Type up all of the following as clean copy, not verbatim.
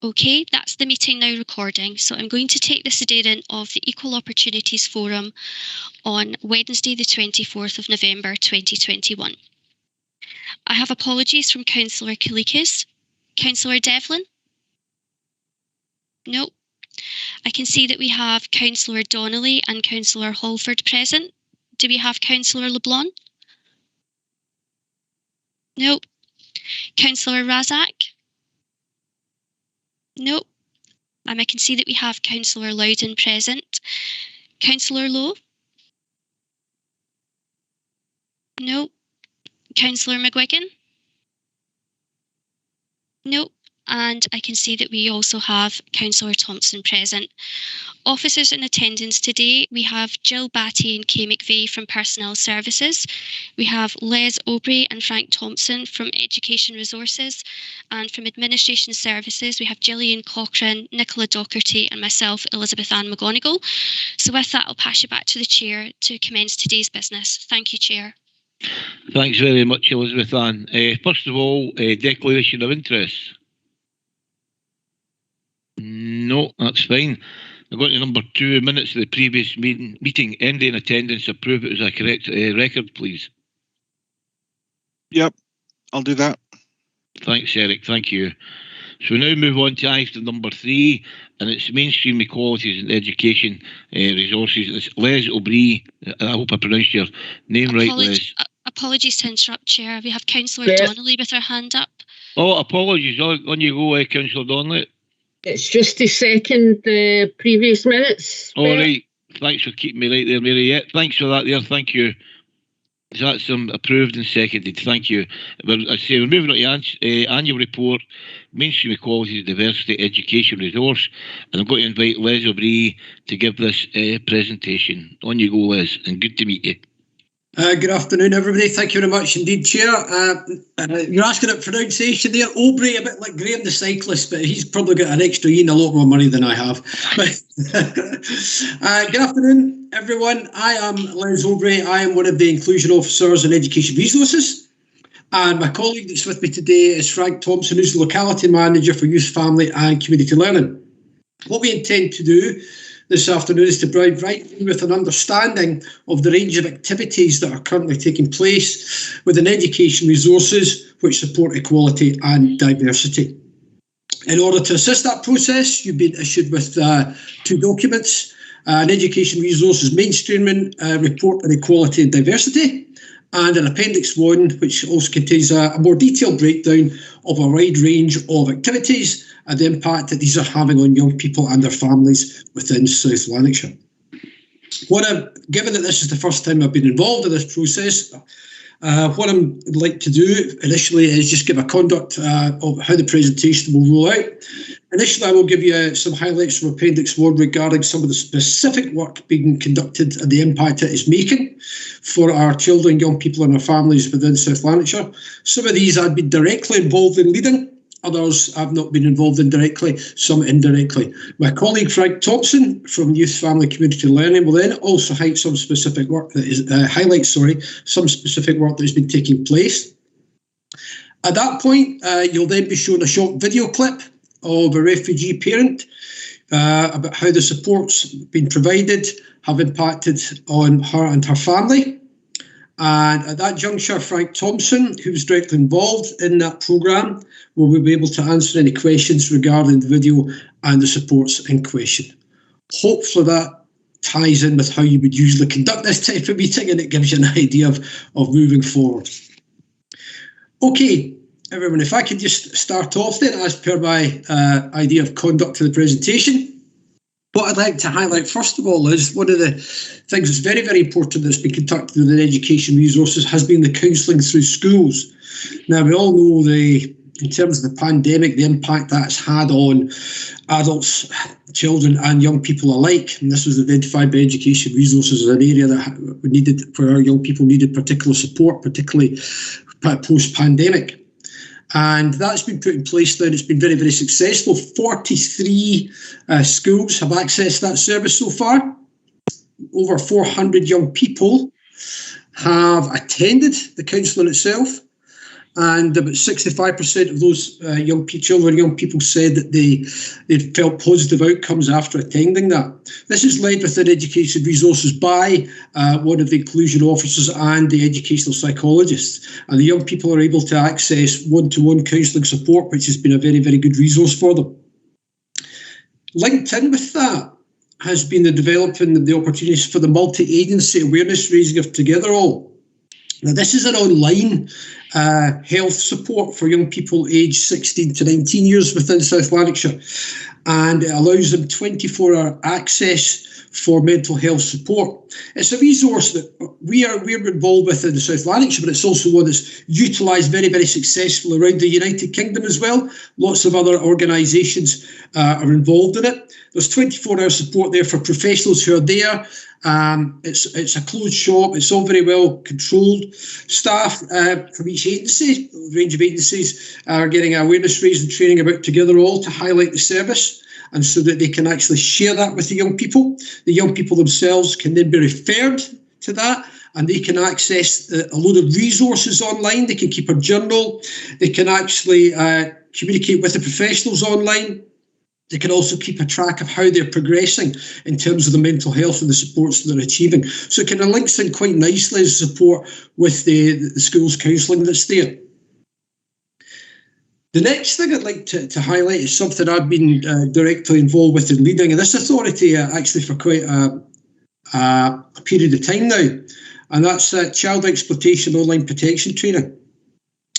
Okay, that's the meeting now recording. So I'm going to take the suggestion of the Equal Opportunities Forum on Wednesday the 24th of November 2021. I have apologies from Councillor Kalikas. Councillor Devlin? No. I can see that we have Councillor Donnelly and Councillor Holford present. Do we have Councillor LeBlanc? No. Councillor Razak? No. I can see that we have Councillor Loudon present. Councillor Lowe? No. Councillor McGuigan? No. And I can see that we also have Councillor Thompson present. Officers in attendance today, we have Jill Batty and Kay McVeigh from Personnel Services. We have Les Aubrey and Frank Thompson from Education Resources. And from Administration Services, we have Gillian Cochrane, Nicola Docherty and myself, Elizabeth Ann McGonigal. So with that, I'll pass you back to the Chair to commence today's business. Thank you, Chair. Thanks very much, Elizabeth Ann. First of all, declaration of interest. No, that's fine. I'm going to number 2, minutes of the previous meeting, ending attendance, approve it as a correct record, please. Yep, I'll do that. Thanks, Eric. Thank you. So we now move on to item number 3, and it's mainstream equalities in education resources. It's Les Aubrey. I hope I pronounced your name right, Les. Apologies to interrupt, Chair. We have Councillor Donnelly with her hand up. Oh, apologies. On you go, Councillor Donnelly. It's just to second the previous minutes. All right. Thanks for keeping me right there, Mary. Yeah, thanks for that there. Thank you. That's approved and seconded. Thank you. I say we're moving on to annual report, mainstream equality, diversity, education resource, and I'm going to invite Les Aubrey to give this presentation. On you go, Les, and good to meet you. Good afternoon, everybody. Thank you very much indeed, Chair. You're asking at pronunciation there. Aubrey, a bit like Graham the cyclist, but he's probably got an extra E and a lot more money than I have. Good afternoon, everyone. I am Les Aubrey. I am one of the inclusion officers in Education Resources. And my colleague that's with me today is Frank Thompson, who's the locality manager for youth, family and community learning. What we intend to do this afternoon is to provide with an understanding of the range of activities that are currently taking place within education resources which support equality and diversity. In order to assist that process, you've been issued with 2 documents, an education resources mainstreaming report on equality and diversity, and an Appendix 1, which also contains a more detailed breakdown of a wide range of activities and the impact that these are having on young people and their families within South Lanarkshire. Given that this is the first time I've been involved in this process, what I'd like to do initially is just give a conduct of how the presentation will roll out. Initially, I will give you some highlights from Appendix 1 regarding some of the specific work being conducted and the impact it is making for our children, young people and our families within South Lanarkshire. Some of these I've been directly involved in leading, others I've not been involved in directly, some indirectly. My colleague Frank Thompson from Youth, Family, Community Learning will then also highlight some specific work that is some specific work that has been taking place. At that point, you'll then be shown a short video clip of a refugee parent about how the supports been provided have impacted on her and her family. And at that juncture, Frank Thompson, who was directly involved in that programme, will be able to answer any questions regarding the video and the supports in question. Hopefully that ties in with how you would usually conduct this type of meeting, and it gives you an idea of moving forward. Okay, everyone, if I could just start off then, as per my idea of conduct of the presentation. What I'd like to highlight, first of all, is one of the things that's very, very important that's been conducted within education resources has been the counselling through schools. Now, we all know in terms of the pandemic, the impact that's had on adults, children and young people alike. And this was identified by education resources as an area that we needed, where our young people needed particular support, particularly post-pandemic. And that's been put in place then. It's been very, very successful. 43 schools have accessed that service so far. Over 400 young people have attended the counselling itself. and about 65% of those young people said that they felt positive outcomes after attending that. This is led within education resources by one of the inclusion officers and the educational psychologists, and the young people are able to access one-to-one counselling support, which has been a very, very good resource for them. Linked in with that has been the developing of the opportunities for the multi-agency awareness raising of Together All. Now, this is an online health support for young people aged 16 to 19 years within South Lanarkshire, and it allows them 24-hour access for mental health support. It's a resource that we're involved with in South Lanarkshire, but it's also one that's utilised very, very successfully around the United Kingdom as well. Lots of other organisations are involved in it. There's 24-hour support there for professionals who are there. It's a closed shop. It's all very well controlled. Staff from each agency, a range of agencies, are getting awareness raising training about Together All to highlight the service, and so that they can actually share that with the young people. The young people themselves can then be referred to that, and they can access a load of resources online. They can keep a journal. They can actually communicate with the professionals online. They can also keep a track of how they're progressing in terms of the mental health and the supports that they're achieving. So it kind of links in quite nicely as support with the school's counselling that's there. The next thing I'd like to highlight is something I've been directly involved with in leading in this authority actually for quite a period of time now, and that's child exploitation online protection training.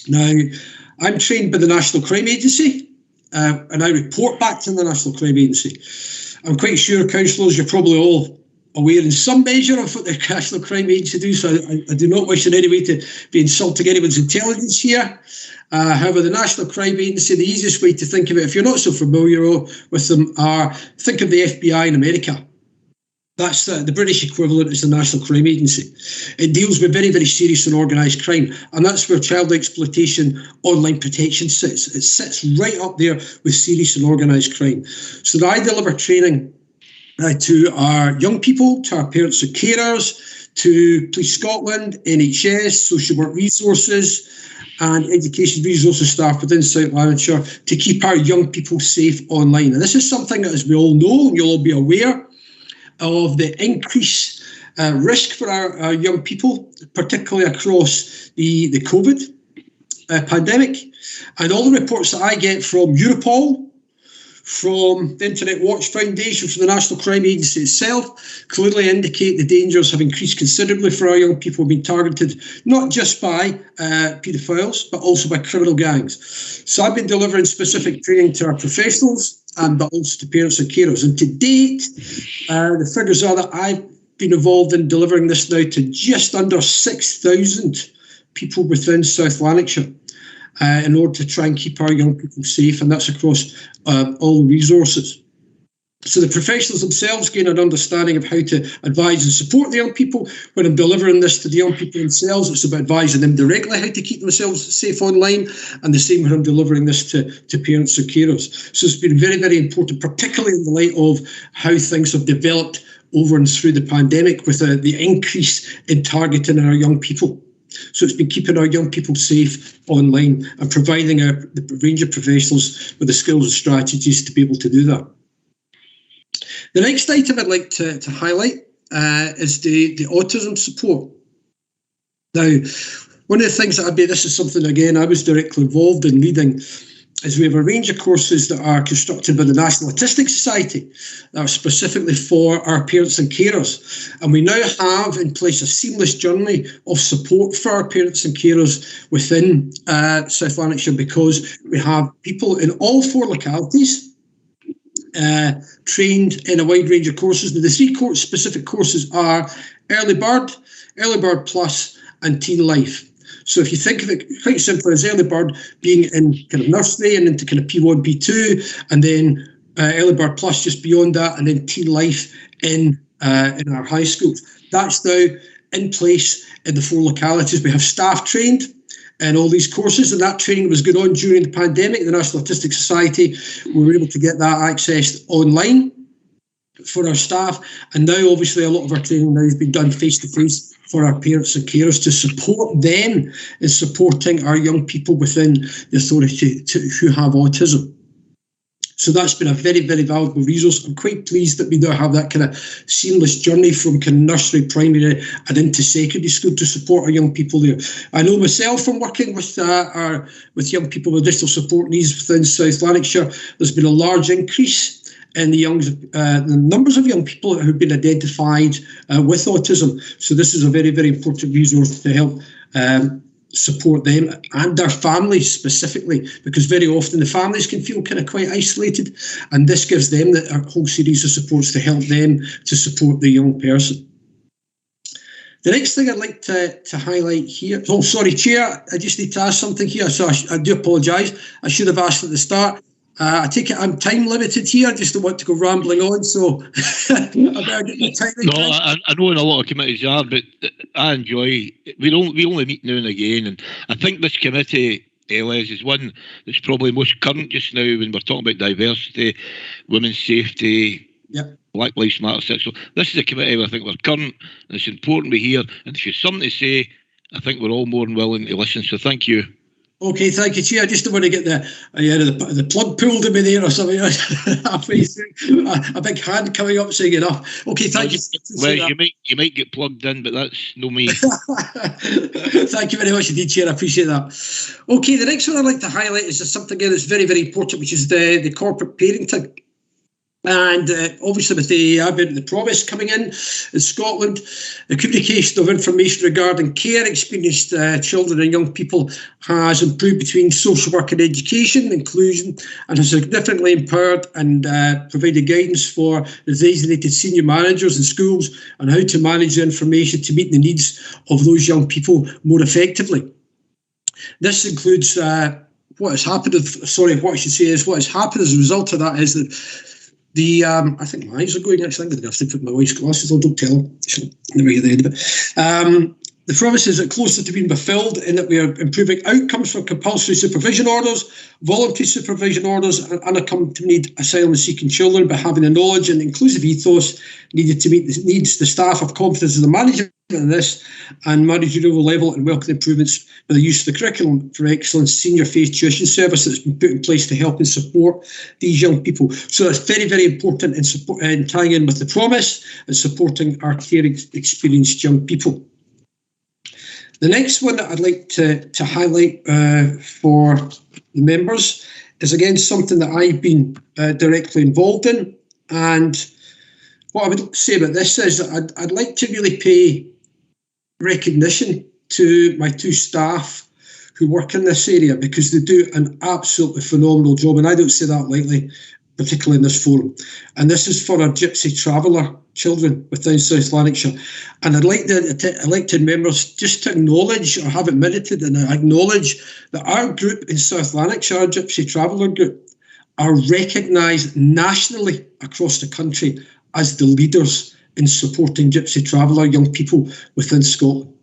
Now, I'm trained by the National Crime Agency, and I report back to the National Crime Agency. I'm quite sure, councillors, you're probably all aware in some measure of what the National Crime Agency do, so I do not wish in any way to be insulting anyone's intelligence here. However, the National Crime Agency, the easiest way to think of it, if you're not so familiar with them, think of the FBI in America. That's the British equivalent is the National Crime Agency. It deals with very, very serious and organised crime, and that's where child exploitation online protection sits. It sits right up there with serious and organised crime. So I deliver training to our young people, to our parents and carers, to Police Scotland, NHS, social work resources, and education resources staff within South Lanarkshire to keep our young people safe online. And this is something that, as we all know, and you'll all be aware of, the increased risk for our young people, particularly across the COVID pandemic. And all the reports that I get from Europol, from the Internet Watch Foundation, from the National Crime Agency itself, clearly indicate the dangers have increased considerably for our young people being targeted, not just by paedophiles, but also by criminal gangs. So I've been delivering specific training to our professionals, but also to parents and carers. And to date, the figures are that I've been involved in delivering this now to just under 6,000 people within South Lanarkshire, in order to try and keep our young people safe, and that's across all the resources. So the professionals themselves gain an understanding of how to advise and support the young people. When I'm delivering this to the young people themselves, it's about advising them directly how to keep themselves safe online, and the same when I'm delivering this to parents or carers. So it's been very, very important, particularly in the light of how things have developed over and through the pandemic with the increase in targeting our young people. So it's been keeping our young people safe online and providing the range of professionals with the skills and strategies to be able to do that. The next item I'd like to highlight is the autism support. Now, one of the things this is something, again, I was directly involved in leading, is we have a range of courses that are constructed by the National Autistic Society that are specifically for our parents and carers. And we now have in place a seamless journey of support for our parents and carers within South Lanarkshire, because we have people in all 4 localities trained in a wide range of courses. Now, the 3 specific courses are Early Bird Plus, and Teen Life. So if you think of it quite simply as Early Bird being in kind of nursery and into kind of P1, P2, and then Early Bird Plus just beyond that, and then Teen Life in our high schools. That's now in place in the 4 localities. We have staff trained in all these courses, and that training was going on during the pandemic. The National Autistic Society, we were able to get that accessed online for our staff, and now obviously a lot of our training now has been done face-to-face for our parents and carers to support them in supporting our young people within the authority who have autism. So that's been a very, very valuable resource. I'm quite pleased that we now have that kind of seamless journey from kind of nursery, primary and into secondary school to support our young people there. I know myself from working with young people with additional support needs within South Lanarkshire, there's been a large increase in the numbers of young people who've been identified with autism. So this is a very, very important resource to help support them and their families specifically, because very often the families can feel kind of quite isolated, and this gives them a whole series of supports to help them to support the young person. The next thing I'd like to highlight here, oh sorry Chair, I just need to ask something here, so I do apologise, I should have asked at the start. I take it I'm time limited here. I just don't want to go rambling on, so I better get my time. No, I know in a lot of committees are, but I enjoy. We only meet now and again, and I think this committee, Les, is one that's probably most current just now when we're talking about diversity, women's safety, yep. Black Lives Matter, sexual. This is a committee where I think we're current, and it's important we hear. And if you've something to say, I think we're all more than willing to listen. So thank you. Okay, thank you, Chair. I just don't want to get the plug pulled in me there or something. Halfway through, a big hand coming up saying enough. Okay, thank you. Les, you might get plugged in, but that's no me. Thank you very much indeed, Chair. I appreciate that. Okay, the next one I'd like to highlight is something again that's very, very important, which is the corporate parenting. And obviously with the advent of the Promise coming in Scotland, the communication of information regarding care experienced children and young people has improved between social work and education, inclusion, and has significantly empowered and provided guidance for the designated senior managers in schools on how to manage the information to meet the needs of those young people more effectively. This includes what has happened as a result of that is that I think my eyes are going next. I'm going to have to put my wife's glasses on. Don't tell her. She'll never get the end of it. The promises are closer to being fulfilled in that we are improving outcomes for compulsory supervision orders, voluntary supervision orders, and unaccompanied asylum-seeking children by having the knowledge and inclusive ethos needed to meet the needs. The staff have confidence in the management in this and managerial level and welcome improvements by the use of the Curriculum for Excellence senior phase tuition service that's been put in place to help and support these young people. So that's very, very important in tying in with the Promise and supporting our care experienced young people. The next one that I'd like to highlight for the members is again something that I've been directly involved in, and what I would say about this is that I'd like to really pay recognition to my two staff who work in this area, because they do an absolutely phenomenal job, and I don't say that lightly, particularly in this forum. And this is for our Gypsy Traveller children within South Lanarkshire. And I'd like the elected members just to acknowledge, or have it minuted and acknowledge, that our group in South Lanarkshire, our Gypsy Traveller group, are recognised nationally across the country as the leaders in supporting Gypsy Traveller young people within Scotland.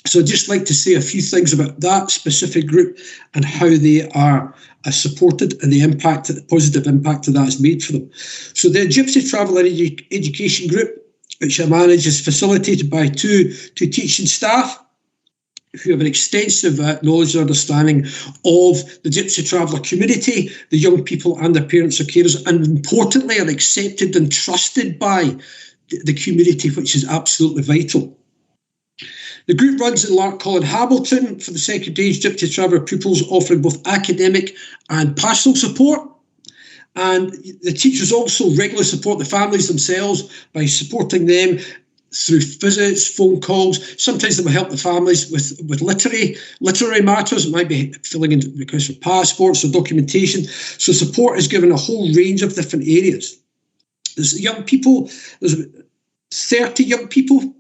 So I'd just like to say a few things about that specific group and how they are supported and the positive impact that has made for them. So the Gypsy Traveller Education Group, which I manage, is facilitated by two teaching staff who have an extensive knowledge and understanding of the Gypsy Traveller community, the young people and their parents or carers, and importantly are accepted and trusted by the community, which is absolutely vital. The group runs in Larkhill and Hamilton for the secondary age Gypsy Traveller pupils, offering both academic and pastoral support. And the teachers also regularly support the families themselves by supporting them through visits, phone calls. Sometimes they will help the families with literary matters. It might be filling in requests for passports or documentation. So support is given a whole range of different areas. There's 30 young people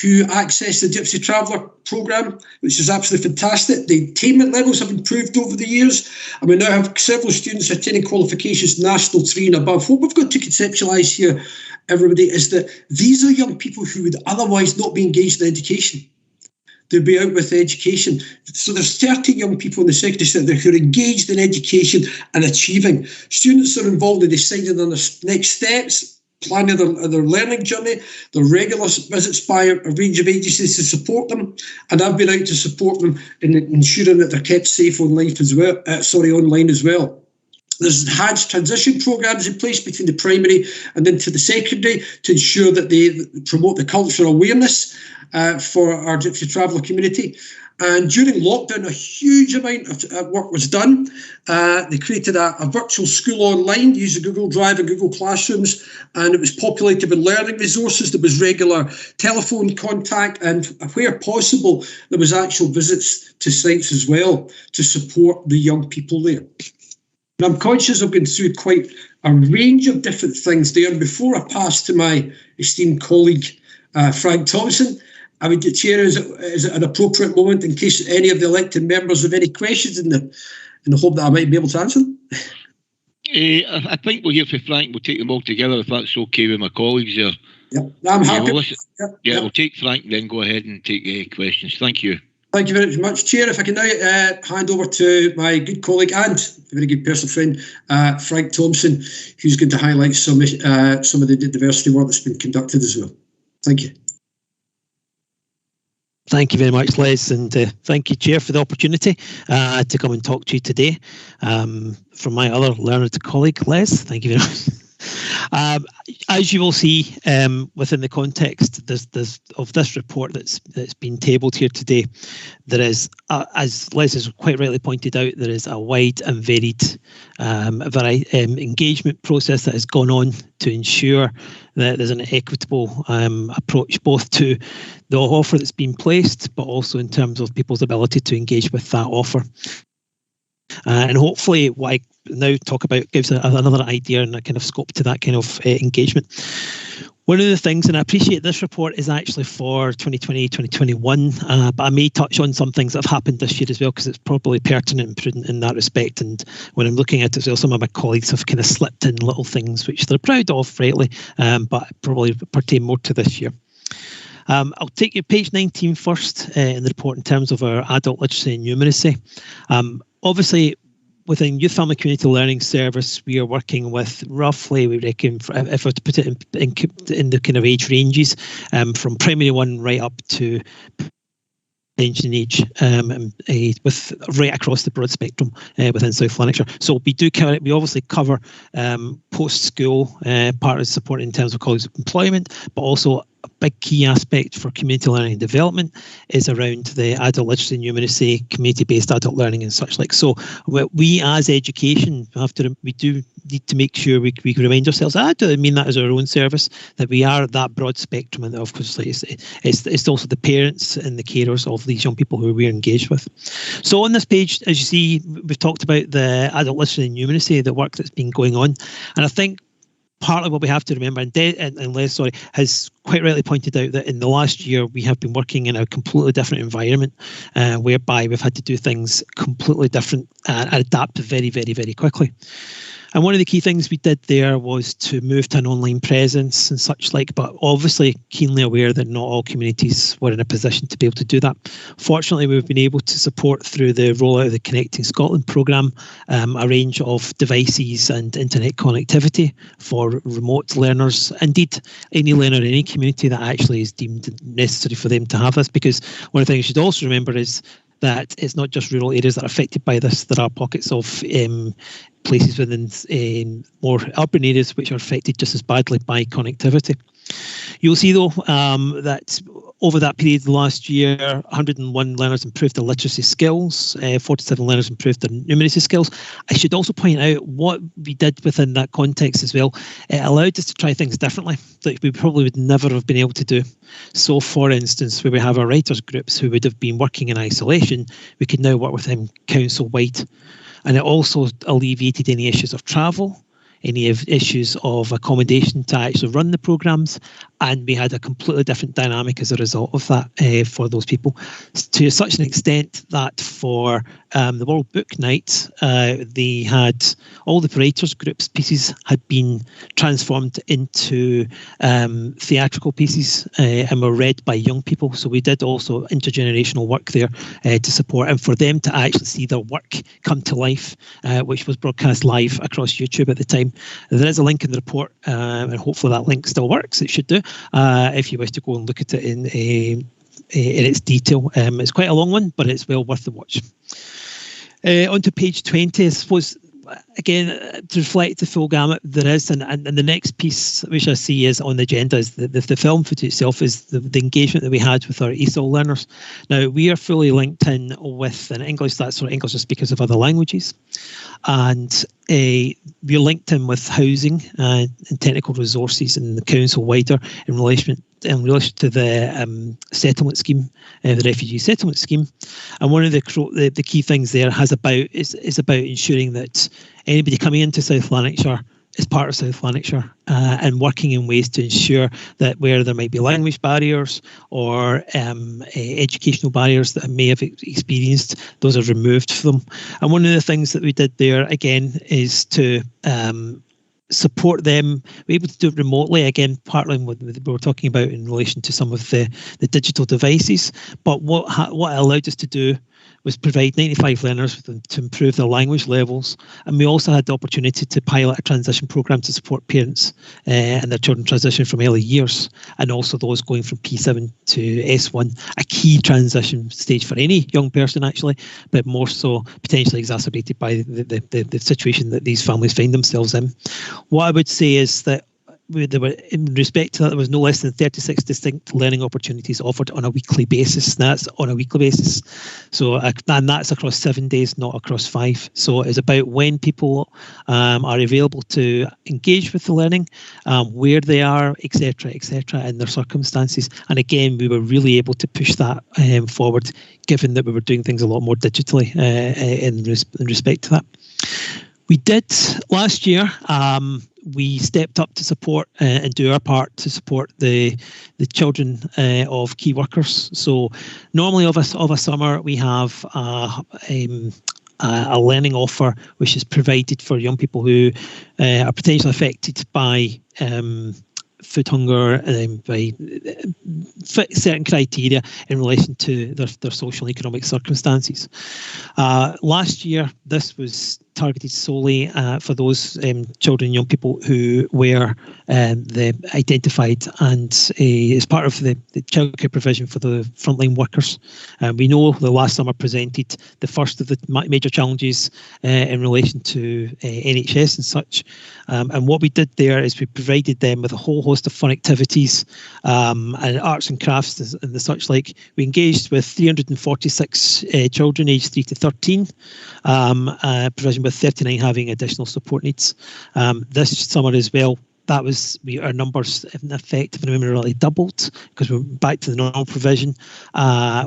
who access the Gypsy Traveller programme, which is absolutely fantastic. The attainment levels have improved over the years, and we now have several students attaining qualifications National 3 and above. What we've got to conceptualise here, everybody, is that these are young people who would otherwise not be engaged in education. They'll be out with education. So there's 30 young people in the secondary sector who are engaged in education and achieving. Students are involved in deciding on their next steps planning their learning journey, their regular visits by a range of agencies to support them, and I've been out to support them in ensuring that they're kept safe online as well. There's enhanced transition programs in place between the primary and into the secondary to ensure that they promote the cultural awareness for our Gypsy Traveller community. And during lockdown, a huge amount of work was done. They created a virtual school online using Google Drive and Google Classrooms, and it was populated with learning resources. There was regular telephone contact, and where possible, there was actual visits to sites as well to support the young people there. And I'm conscious I've been through quite a range of different things there. And before I pass to my esteemed colleague, Frank Thompson, I would, Chair, is it an appropriate moment in case any of the elected members have any questions in the hope that I might be able to answer them? I think we'll hear from Frank. We'll take them all together if that's okay with my colleagues there. Yeah, I'm happy. We'll take Frank, then go ahead and take questions. Thank you. Thank you very much, Chair. If I can now hand over to my good colleague and a very good personal friend, Frank Thompson, who's going to highlight some of the diversity work that's been conducted as well. Thank you. Thank you very much, Les, and thank you, Chair, for the opportunity to come and talk to you today. From my other learned colleague, Les, thank you very much. As you will see within the context of this report that's been tabled here today, there is, as Les has quite rightly pointed out, there is a wide and varied engagement process that has gone on to ensure that there's an equitable approach both to the offer that's been placed, but also in terms of people's ability to engage with that offer. And hopefully what I now talk about gives another idea and a kind of scope to that kind of engagement. One of the things, and I appreciate this report is actually for 2020, 2021, but I may touch on some things that have happened this year as well, because it's probably pertinent and prudent in that respect. And when I'm looking at it as well, some of my colleagues have kind of slipped in little things which they're proud of, rightly, but probably pertain more to this year. I'll take you page 19 first in the report in terms of our adult literacy and numeracy. Obviously, within Youth Family Community Learning Service, we are working with roughly, we reckon, if I were to put it in the kind of age ranges, from primary 1 right up to pension age, with right across the broad spectrum within South Lanarkshire. So we obviously cover post-school part of support in terms of college employment, but also a big key aspect for community learning and development is around the adult literacy and numeracy, community-based adult learning and such like. So we as education we do need to make sure we remind ourselves, I don't mean that as our own service, that we are at that broad spectrum, and of course it's also the parents and the carers of these young people who we're engaged with. So on this page, as you see, we've talked about the adult literacy and numeracy, the work that's been going on, and I think partly what we have to remember, and Les, has quite rightly pointed out that in the last year we have been working in a completely different environment, whereby we've had to do things completely different and adapt very, very, very quickly. And one of the key things we did there was to move to an online presence and such like, but obviously keenly aware that not all communities were in a position to be able to do that. Fortunately, we've been able to support through the rollout of the Connecting Scotland programme a range of devices and internet connectivity for remote learners, indeed any learner in any community that actually is deemed necessary for them to have this, because one of the things you should also remember is that it's not just rural areas that are affected by this. There are pockets of places within more urban areas which are affected just as badly by connectivity. You'll see, though, that over that period last year, 101 learners improved their literacy skills, 47 learners improved their numeracy skills. I should also point out what we did within that context as well. It allowed us to try things differently that we probably would never have been able to do. So, for instance, where we have our writers groups who would have been working in isolation, we could now work with them council-wide. And it also alleviated any issues of travel, any of issues of accommodation to actually run the programmes, and we had a completely different dynamic as a result of that for those people, to such an extent that for the World Book Night, they had all the Parators Group's pieces had been transformed into theatrical pieces and were read by young people. So we did also intergenerational work there to support, and for them to actually see their work come to life, which was broadcast live across YouTube at the time. There is a link in the report, and hopefully that link still works. It should do, if you wish to go and look at it in its detail. It's quite a long one, but it's well worth the watch. On to page 20, I suppose, again, to reflect the full gamut there is, and the next piece which I see is on the agenda is the film footage itself, is the engagement that we had with our ESOL learners. Now, we are fully linked in with an English, that's for English speakers of other languages, and we're linked in with housing and technical resources and the council wider in relation to the settlement scheme, the refugee settlement scheme. And one of the key things there is about ensuring that anybody coming into South Lanarkshire is part of South Lanarkshire, and working in ways to ensure that where there might be language barriers or educational barriers that may have experienced, those are removed from them. And one of the things that we did there, again, is to support them. We're able to do it remotely, again, partly what we were talking about in relation to some of the digital devices. But what it allowed us to do was provide 95 learners to improve their language levels. And we also had the opportunity to pilot a transition programme to support parents and their children transition from early years, and also those going from P7 to S1, a key transition stage for any young person, actually, but more so potentially exacerbated by the situation that these families find themselves in. What I would say is that in respect to that, there was no less than 36 distinct learning opportunities offered on a weekly basis. That's on a weekly basis. So, and that's across 7 days, not across 5. So it's about when people are available to engage with the learning, where they are, etc., and their circumstances. And again, we were really able to push that forward, given that we were doing things a lot more digitally in respect to that. We did last year. We stepped up to support and do our part to support the children of key workers. So normally of a summer we have a learning offer which is provided for young people who are potentially affected by food hunger, by certain criteria in relation to their social and economic circumstances. Last year, this was targeted solely for those children and young people who were identified and as part of the childcare provision for the frontline workers. We know the last summer presented the first of the major challenges in relation to NHS and such. And what we did there is we provided them with a whole host of fun activities and arts and crafts and the such like. We engaged with 346 children aged 3 to 13, provision with 39 having additional support needs. This summer as well, our numbers in effect, if I remember rightly, doubled, because we're back to the normal provision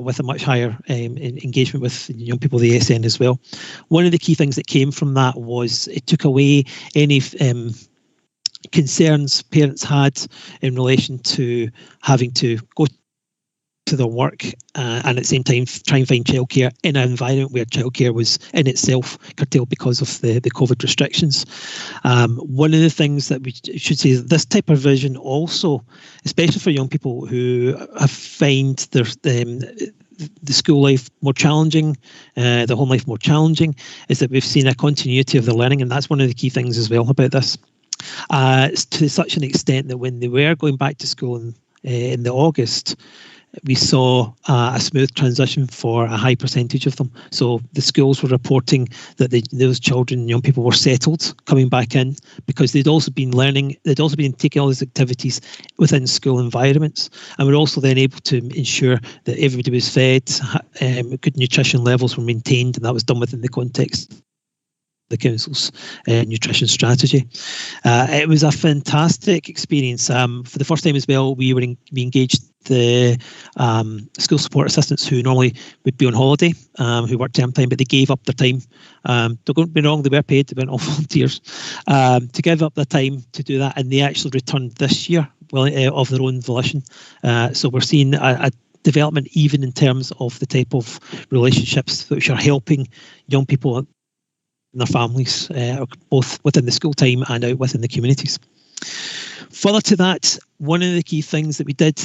with a much higher engagement with young people, the ASN as well. One of the key things that came from that was it took away any concerns parents had in relation to having to go to their work and at the same time try and find childcare in an environment where childcare was in itself curtailed because of the COVID restrictions. One of the things that we should say is this type of vision also, especially for young people who have find the school life more challenging, the home life more challenging, is that we've seen a continuity of the learning, and that's one of the key things as well about this. To such an extent that when they were going back to school in the August, we saw a smooth transition for a high percentage of them. So the schools were reporting that those children and young people were settled coming back in because they'd also been learning, they'd also been taking all these activities within school environments, and were also then able to ensure that everybody was fed, good nutrition levels were maintained, and that was done within the context the council's nutrition strategy. It was a fantastic experience. For the first time as well, we engaged the school support assistants who normally would be on holiday, who worked term time, but they gave up their time. Don't get me wrong, they were paid, they weren't all volunteers, to give up their time to do that, and they actually returned this year of their own volition. So we're seeing a development even in terms of the type of relationships which are helping young people and their families, both within the school time and out within the communities. Further to that, one of the key things that we did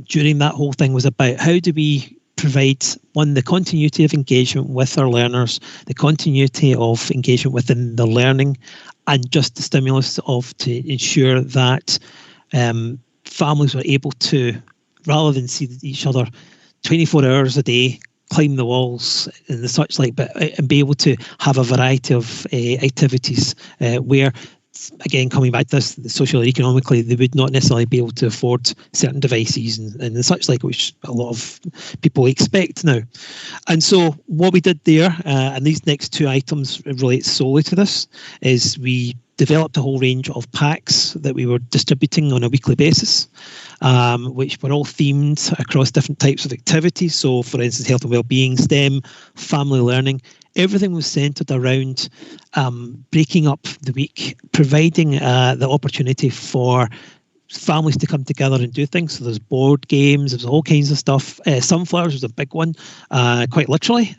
during that whole thing was about how do we provide, one, the continuity of engagement with our learners, the continuity of engagement within the learning, and just the stimulus to ensure that families were able to, rather than see each other 24 hours a day, climb the walls and the such like, but and be able to have a variety of activities where, again, coming back to this, socially, economically, they would not necessarily be able to afford certain devices and such like, which a lot of people expect now. And so what we did there, and these next two items relate solely to this, is we developed a whole range of packs that we were distributing on a weekly basis, which were all themed across different types of activities. So, for instance, health and wellbeing, STEM, family learning. Everything was centred around breaking up the week, providing the opportunity for families to come together and do things. So there's board games, there's all kinds of stuff. Sunflowers was a big one, quite literally.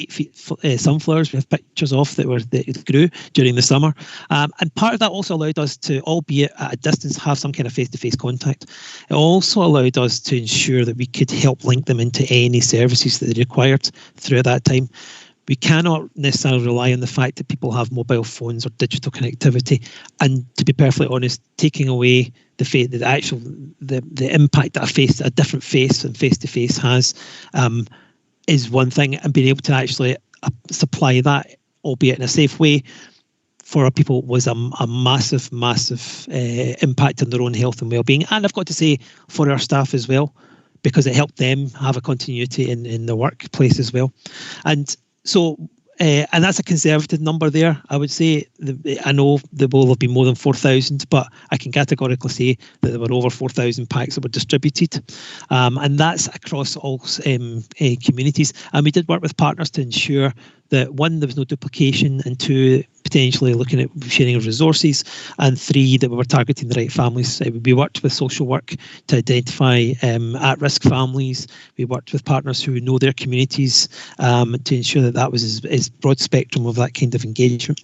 8 feet sunflowers we have pictures of that grew during the summer, and part of that also allowed us to, albeit at a distance, have some kind of face-to-face contact. It also allowed us to ensure that we could help link them into any services that they required through that time. We cannot necessarily rely on the fact that people have mobile phones or digital connectivity, and to be perfectly honest, taking away the impact that a different face and face-to-face has is one thing, and being able to actually supply that, albeit in a safe way, for our people was a massive impact on their own health and well-being. And I've got to say, for our staff as well, because it helped them have a continuity in the workplace as well. And so, and that's a conservative number there. I would say, I know there will have been more than 4,000, but I can categorically say that there were over 4,000 packs that were distributed. And that's across all communities. And we did work with partners to ensure that, one, there was no duplication, and two, potentially looking at sharing of resources, and three, that we were targeting the right families. We worked with social work to identify at-risk families. We worked with partners who know their communities to ensure that that was as broad spectrum of that kind of engagement.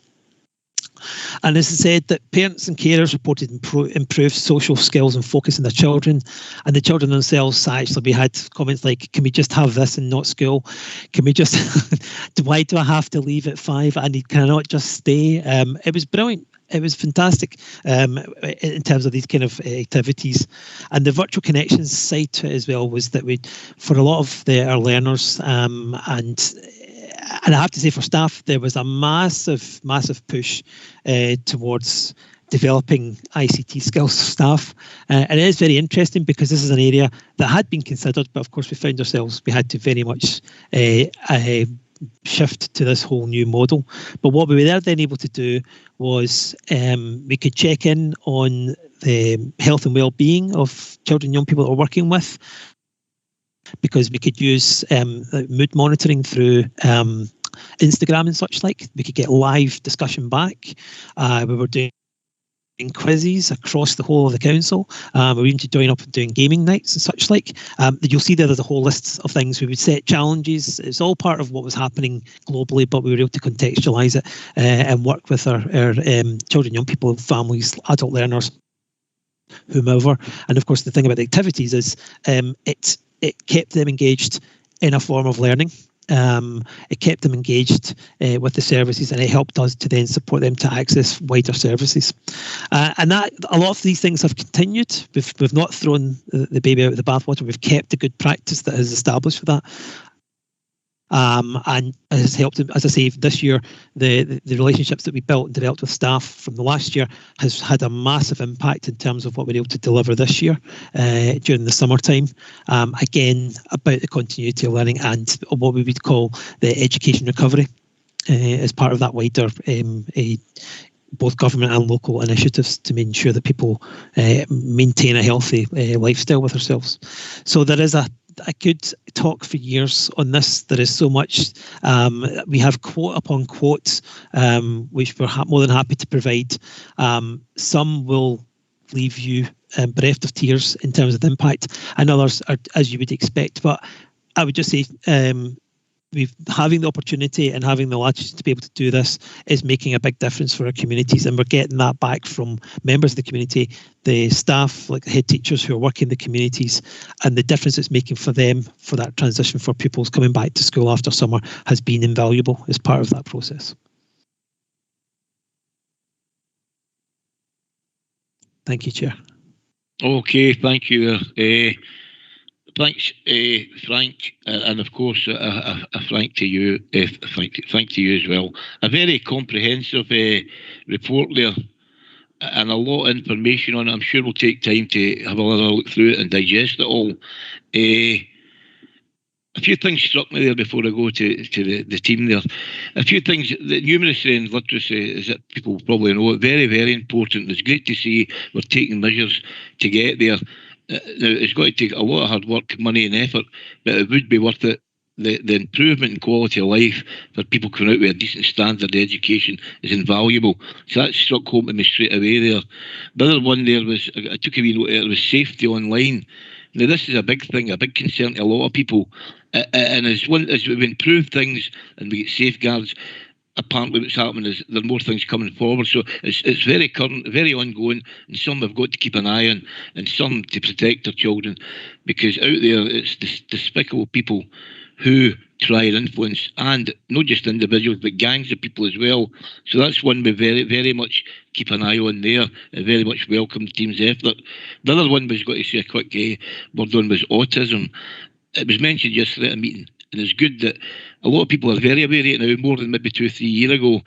And as I said, that parents and carers reported improved social skills and focus in their children, and the children themselves, actually, we had comments like, can we just have this and not school? Can we just, why do I have to leave at 5? Can I not just stay? It was brilliant. It was fantastic in terms of these kind of activities. And the virtual connections side to it as well was that for a lot of our learners, and I have to say, for staff, there was a massive push towards developing ICT skills for staff. And it is very interesting because this is an area that had been considered, but of course we found ourselves, we had to very much shift to this whole new model. But what we were then able to do was we could check in on the health and well-being of children and young people that we're working with, because we could use mood monitoring through Instagram and such like. We could get live discussion back. We were doing quizzes across the whole of the council. We were even joining up and doing gaming nights and such like. You'll see there's a whole list of things. We would set challenges. It's all part of what was happening globally, but we were able to contextualise it and work with our children, young people, families, adult learners, whomever. And of course, the thing about the activities is it kept them engaged in a form of learning. It kept them engaged with the services, and it helped us to then support them to access wider services. And that a lot of these things have continued. We've not thrown the baby out of the bathwater. We've kept the good practice that is established for that. And it has helped, as I say, this year, the relationships that we built and developed with staff from the last year has had a massive impact in terms of what we're able to deliver this year during the summertime. Again, about the continuity of learning and what we would call the education recovery as part of that wider both government and local initiatives to make sure that people maintain a healthy lifestyle with themselves. So there is I could talk for years on this. There is so much. We have quote upon quotes, which we're more than happy to provide. Some will leave you bereft of tears in terms of the impact, and others are as you would expect. But I would just say having the opportunity and having the latitude to be able to do this is making a big difference for our communities, and we're getting that back from members of the community, the staff, like the head teachers who are working in the communities, and the difference it's making for them for that transition for pupils coming back to school after summer has been invaluable as part of that process. Thank you, Chair. Okay, thank you. Thanks, Frank, and of course, a thank to you. Thank to you as well. A very comprehensive report there, and a lot of information on it. I'm sure we'll take time to have another look through it and digest it all. A few things struck me there before I go to the team there. A few things, the numeracy and literacy, as that people probably know, very, very important. It's great to see we're taking measures to get there. Now, it's got to take a lot of hard work, money and effort, but it would be worth it. The improvement in quality of life for people coming out with a decent standard of education is invaluable. So that struck home to me straight away there. The other one there was, I took a wee note, it was safety online. Now, this is a big thing, a big concern to a lot of people. And as we've improved things and we get safeguards, apparently what's happening is there are more things coming forward. So it's very current, very ongoing, and some we've got to keep an eye on, and some to protect our children, because out there it's despicable people who try and influence, and not just individuals, but gangs of people as well. So that's one we very, very much keep an eye on there, and very much welcome the team's effort. The other one we've got to say a quick word on was autism. It was mentioned yesterday at a meeting, and it's good that a lot of people are very aware of it now, more than maybe 2 or 3 years ago.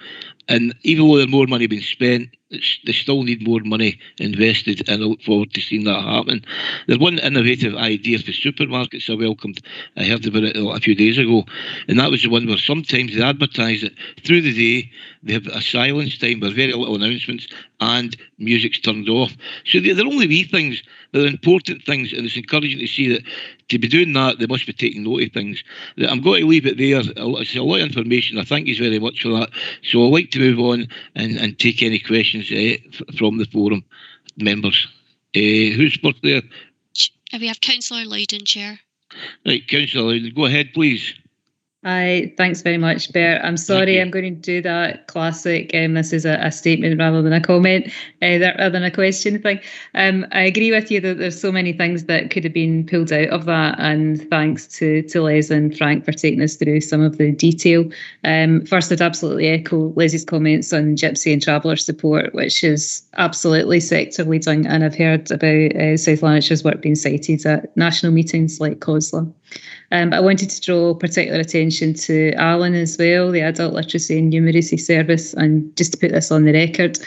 And even though there's more money being spent, they still need more money invested, and I look forward to seeing that happen. There's one innovative idea for supermarkets I welcomed. I heard about it a few days ago, and that was the one where sometimes they advertise it through the day. They have a silence time with very little announcements, and music's turned off. So they're only wee things, they're important things, and it's encouraging to see that to be doing that, they must be taking note of things. I'm going to leave it there. It's a lot of information. I thank you very much for that. So I'd like to move on and take any questions from the forum members. Who's first there? We have Councillor Loudon, Chair. Right, Councillor Loudon, go ahead, please. Hi, thanks very much, Bert. I'm sorry, I'm going to do that classic. This is a statement rather than a comment, rather than a question thing. I agree with you that there's so many things that could have been pulled out of that, and thanks to Les and Frank for taking us through some of the detail. First, I'd absolutely echo Les's comments on Gypsy and Traveller support, which is absolutely sector leading, and I've heard about South Lanarkshire's work being cited at national meetings like COSLA. I wanted to draw particular attention to Alan as well, the Adult Literacy and Numeracy Service, and just to put this on the record,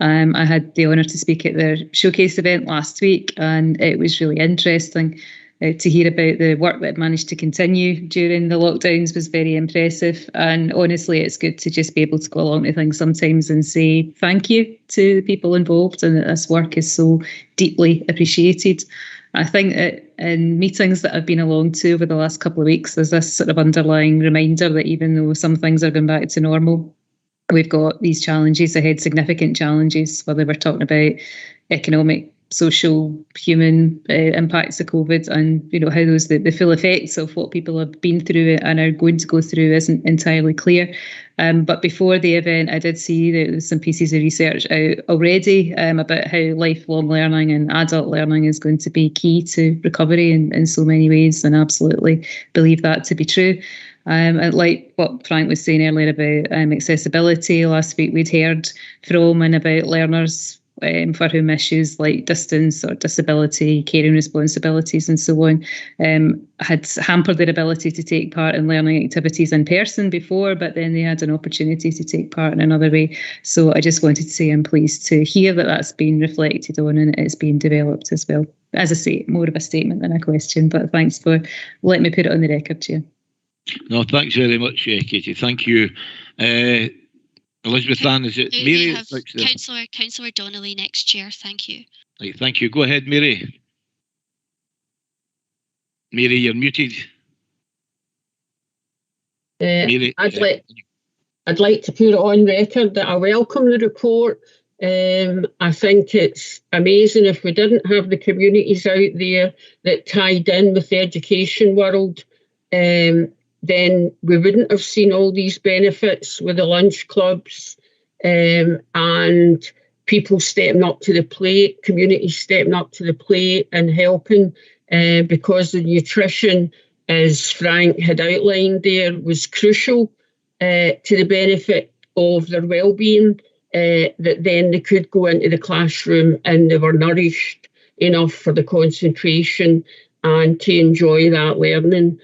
I had the honour to speak at their showcase event last week, and it was really interesting to hear about the work that managed to continue during the lockdowns. Was very impressive, and honestly it's good to just be able to go along to things sometimes and say thank you to the people involved, and that this work is so deeply appreciated. I think that in meetings that I've been along to over the last couple of weeks, there's this sort of underlying reminder that even though some things are going back to normal, we've got these challenges ahead, significant challenges, whether we're talking about economic, social, human impacts of COVID, and how those the full effects of what people have been through and are going to go through isn't entirely clear. But before the event, I did see that there's some pieces of research out already about how lifelong learning and adult learning is going to be key to recovery in so many ways, and I absolutely believe that to be true. And like what Frank was saying earlier about accessibility, last week we'd heard from and about learners for whom issues like distance or disability, caring responsibilities and so on had hampered their ability to take part in learning activities in person before, but then they had an opportunity to take part in another way. So I just wanted to say I'm pleased to hear that that's been reflected on and it's being developed as well. As I say, more of a statement than a question, but thanks for letting me put it on the record, Chair. No, thanks very much, Katie. Thank you. Elizabeth Ann, is it Mary? We have Councillor Donnelly next, Chair. Thank you. Right, thank you. Go ahead, Mary. Mary, you're muted. Mary, I'd like to put it on record that I welcome the report. I think it's amazing. If we didn't have the communities out there that tied in with the education world, then we wouldn't have seen all these benefits with the lunch clubs and people stepping up to the plate, communities stepping up to the plate and helping, because the nutrition, as Frank had outlined there, was crucial to the benefit of their well-being. That then they could go into the classroom and they were nourished enough for the concentration and to enjoy that learning.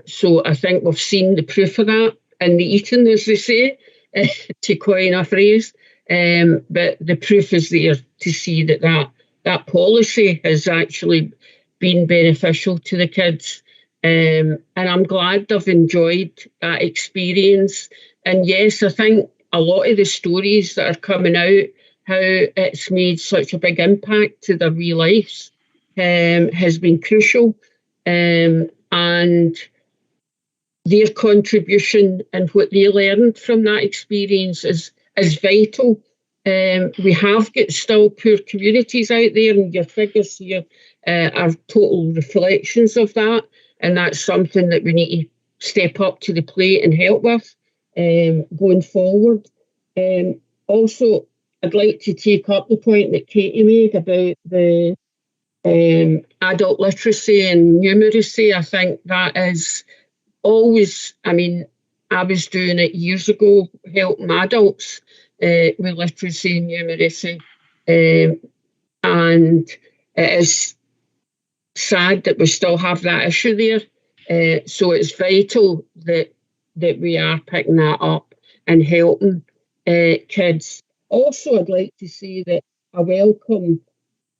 So I think we've seen the proof of that in the eating, as they say, to coin a phrase. But the proof is there to see that policy has actually been beneficial to the kids. And I'm glad they've enjoyed that experience. And yes, I think a lot of the stories that are coming out, how it's made such a big impact to their real lives, has been crucial. And their contribution and what they learned from that experience is vital. We have got still poor communities out there, and your figures here are total reflections of that. And that's something that we need to step up to the plate and help with. Going forward. Also, I'd like to take up the point that Katie made about the adult literacy and numeracy. I think that is always, I mean, I was doing it years ago, helping adults with literacy and numeracy. And it is sad that we still have that issue there. So it's vital that we are picking that up and helping kids. Also, I'd like to say that I welcome,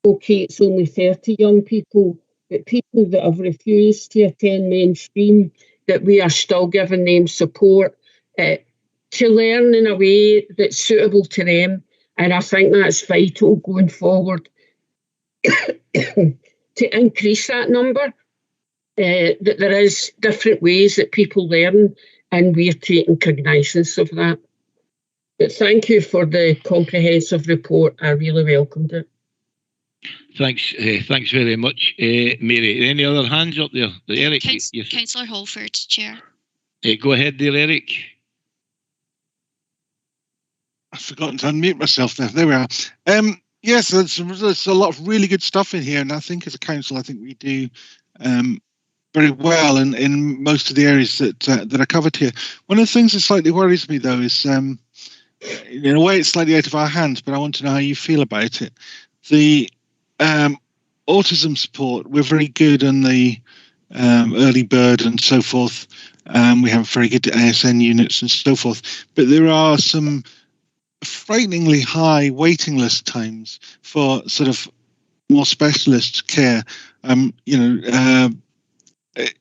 okay, it's only 30 young people, but people that have refused to attend mainstream, that we are still giving them support to learn in a way that's suitable to them. And I think that's vital going forward to increase that number, that there is different ways that people learn, and we're taking cognizance of that. But thank you for the comprehensive report. I really welcomed it. Thanks very much, Mary. Any other hands up there? Eric, Councillor Holford, Chair. Go ahead there, Eric. I've forgotten to unmute myself there. There we are. Yes, there's a lot of really good stuff in here, and I think as a council, I think we do very well in most of the areas that are covered here. One of the things that slightly worries me, though, is in a way it's slightly out of our hands, but I want to know how you feel about it. The autism support, we're very good on the early bird and so forth. We have very good ASN units and so forth, but there are some frighteningly high waiting list times for sort of more specialist care.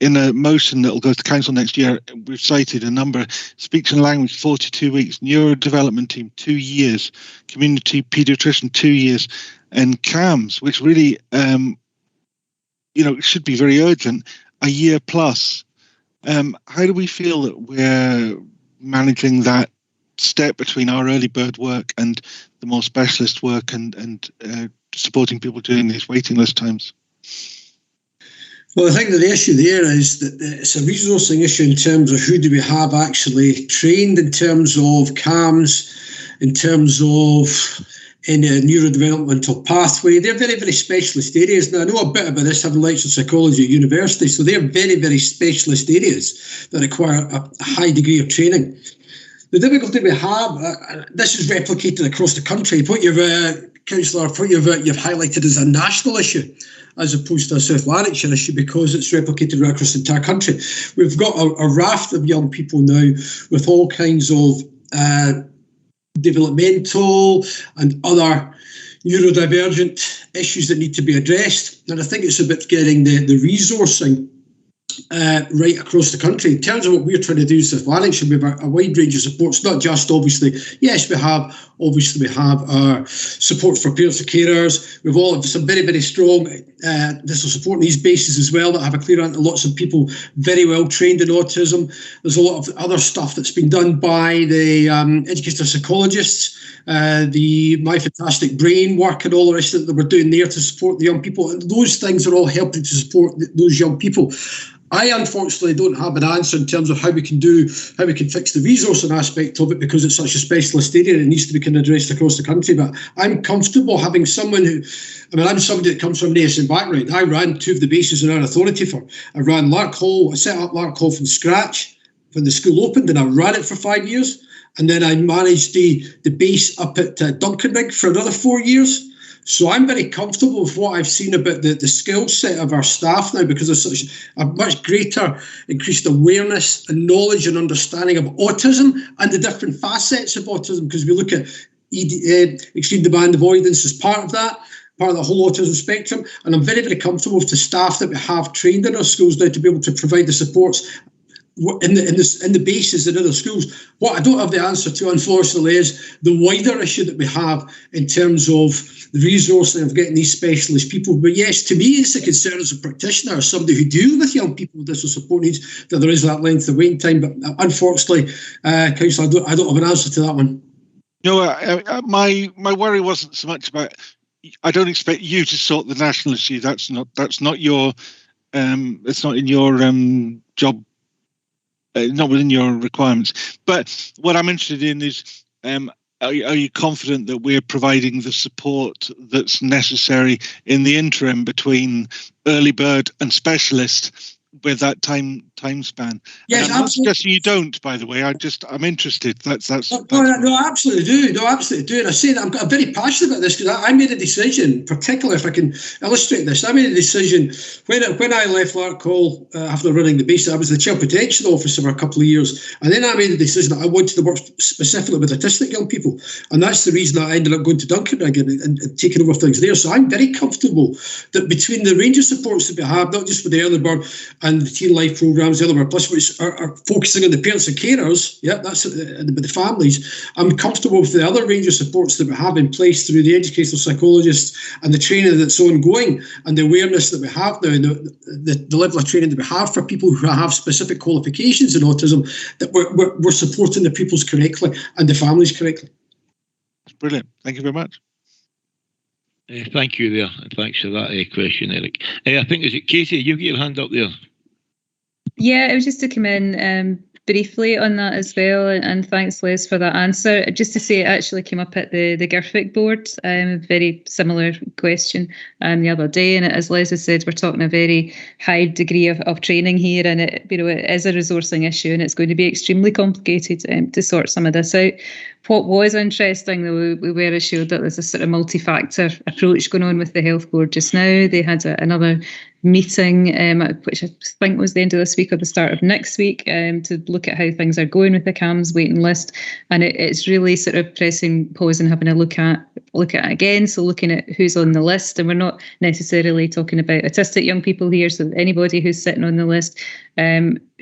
In a motion that will go to council next year, we've cited a number: speech and language 42 weeks, neurodevelopment team 2 years, community paediatrician 2 years, and CAMS, which really should be very urgent, a year plus. How do we feel that we're managing that step between our early bird work and the more specialist work and supporting people during these waiting list times? Well, I think that the issue there is that it's a resourcing issue in terms of who do we have actually trained in terms of CAMS, in terms of any neurodevelopmental pathway. They're very, very specialist areas. Now, I know a bit about this, having lectured psychology at university, so they're very, very specialist areas that require a high degree of training. The difficulty we have, this is replicated across the country. What you've, Councillor, what you've highlighted is a national issue as opposed to a South Lanarkshire issue, because it's replicated right across the entire country. We've got a raft of young people now with all kinds of developmental and other neurodivergent issues that need to be addressed. And I think it's about getting the resourcing right across the country. In terms of what we're trying to do in South Lanarkshire, we have a wide range of supports, not just obviously, yes, we have our support for parents and carers. We've all some very, very strong additional support needs bases as well that have a clear answer. Lots of people very well trained in autism. There's a lot of other stuff that's been done by the educational psychologists, the My Fantastic Brain work and all the rest that we're doing there to support the young people. And those things are all helping to support those young people. I unfortunately don't have an answer in terms of how we can fix the resourcing aspect of it, because it's such a specialist area and it needs to be kind of addressed across the country. But I'm comfortable having someone I'm somebody that comes from an ASN background. I ran 2 of the bases in our authority for. I ran Lark Hall. I set up Lark Hall from scratch when the school opened, and I ran it for 5 years. And then I managed the base up at Duncanrig for another 4 years. So I'm very comfortable with what I've seen about the skill set of our staff now, because there's such a much greater increased awareness and knowledge and understanding of autism and the different facets of autism, because we look at extreme demand avoidance as part of that, part of the whole autism spectrum. And I'm very, very comfortable with the staff that we have trained in our schools now to be able to provide the supports in the bases in other schools. What I don't have the answer to, unfortunately, is the wider issue that we have in terms of the resourcing of getting these specialist people. But yes, to me, it's a concern as a practitioner, as somebody who deals with young people with additional support needs, that there is that length of waiting time. But unfortunately, Councillor, I don't have an answer to that one. No, my worry wasn't so much about. I don't expect you to sort the national issue. That's not your. It's not in your job. Not within your requirements. But what I'm interested in is, are you confident that we're providing the support that's necessary in the interim between early bird and specialist with that time span? Yes, I'm not suggesting you don't, by the way. I'm interested. That's no, I absolutely do. No, absolutely do. And I say that I'm very passionate about this, because I made a decision, particularly if I can illustrate this. I made a decision when I left Lark Hall after running the base. I was the child protection officer for a couple of years, and then I made a decision that I wanted to work specifically with autistic young people, and that's the reason I ended up going to Duncanrig and taking over things there. So I'm very comfortable that between the range of supports that we have, not just for the early bird and the teen life programs, the other bird plus, which are focusing on the parents and carers, that's the families. I'm comfortable with the other range of supports that we have in place through the educational psychologists and the training that's ongoing, and the awareness that we have now, and the level of training that we have for people who have specific qualifications in autism, that we're supporting the pupils correctly and the families correctly. Brilliant. Thank you very much. Thank you there, and thanks for that question, Eric. I think, is it Katie? You get your hand up there. Yeah, it was just to come in briefly on that as well, and thanks, Les, for that answer. Just to say, it actually came up at the GIRFIC board, a very similar question the other day, and as Les has said, we're talking a very high degree of training here, and it is a resourcing issue, and it's going to be extremely complicated to sort some of this out. What was interesting, though, we were assured that there's a sort of multi-factor approach going on with the health board just now. They had another meeting, which I think was the end of this week or the start of next week, to look at how things are going with the CAMHS waiting list. And it's really sort of pressing pause and having a look at it again. So looking at who's on the list, and we're not necessarily talking about autistic young people here. So anybody who's sitting on the list,